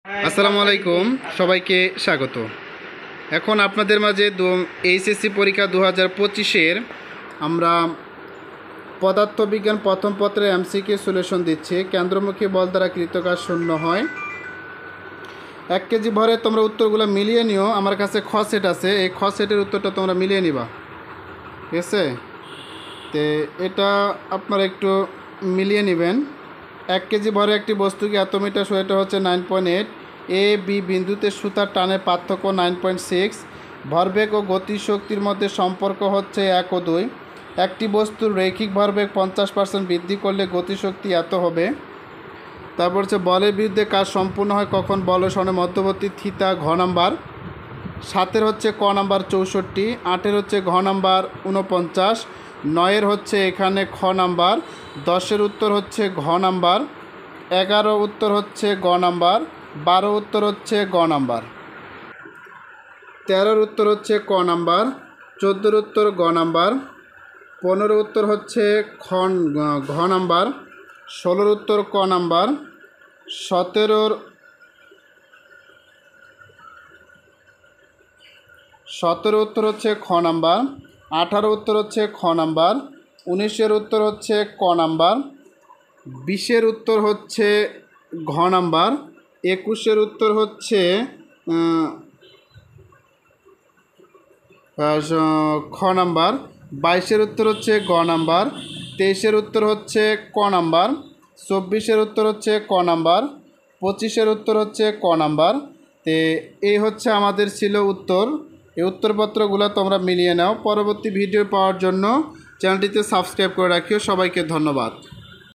আসসালামু আলাইকুম, সবাইকে স্বাগত। এখন আপনাদের মাঝে এইচএসসি পরীক্ষা 2025-এর আমরা পদার্থবিজ্ঞান প্রথম পত্রের এমসিকিউ সলিউশন দিচ্ছি। কেন্দ্রমুখী বল দ্বারা কৃতকাজ শূন্য হয়। 1 কেজি ভরে তোমরা উত্তরগুলো মিলিয়ে নিও। আমার কাছে খ সেট আছে, এই খ সেটের উত্তরটা তোমরা মিলিয়ে নিবা, ঠিক আছে? তো এটা আপনারা একটু মিলিয়ে নেবেন। 1 কেজি ভরে একটি বস্তুকে এত মিটার এটা হচ্ছে 9.8। এ বি বিন্দুতে সুতার টানের পার্থক্য 9.6। ভরবেগ ও গতিশক্তির মধ্যে সম্পর্ক হচ্ছে 1 ও 2। একটি বস্তুর রৈখিক ভরবেগ 50% বৃদ্ধি করলে গতিশক্তি এত হবে। তারপর হচ্ছে বলের বিরুদ্ধে কাজ সম্পূর্ণ হয় কখন? বলসনের মধ্যবর্তী থিতা ঘ নাম্বার। 7-এর হচ্ছে ক নাম্বার 64, 8-এর হচ্ছে ঘ নাম্বার 49, 9-এর হচ্ছে এখানে খ নাম্বার, 10-এর উত্তর হচ্ছে ঘ নাম্বার, 11 উত্তর হচ্ছে গ নাম্বার, 12 উত্তর হচ্ছে গ নাম্বার, 13-এর উত্তর হচ্ছে ক নাম্বার, 14-এর উত্তর গ নাম্বার, 15-এর উত্তর হচ্ছে ঘ নাম্বার, 16-এর উত্তর ক নাম্বার, 17-এর উত্তর হচ্ছে খ নাম্বার, 18-এর উত্তর হচ্ছে খ নাম্বার, 19-এর উত্তর হচ্ছে ক নাম্বার, 20-এর উত্তর হচ্ছে ঘ নাম্বার, 21-এর উত্তর হচ্ছে খ নাম্বার, 22-এর উত্তর হচ্ছে গ নাম্বার, 23-এর উত্তর হচ্ছে ক নাম্বার, 24-এর উত্তর হচ্ছে ক নাম্বার, 25-এর উত্তর হচ্ছে ক নাম্বার। তো এই হচ্ছে আমাদের ছিল উত্তর। এই উত্তরপত্রগুলো তোমরা মিলিয়ে নাও। পরবর্তী ভিডিও পাওয়ার জন্য চ্যানেলটিতে সাবস্ক্রাইব করে রাখিও। সবাইকে ধন্যবাদ।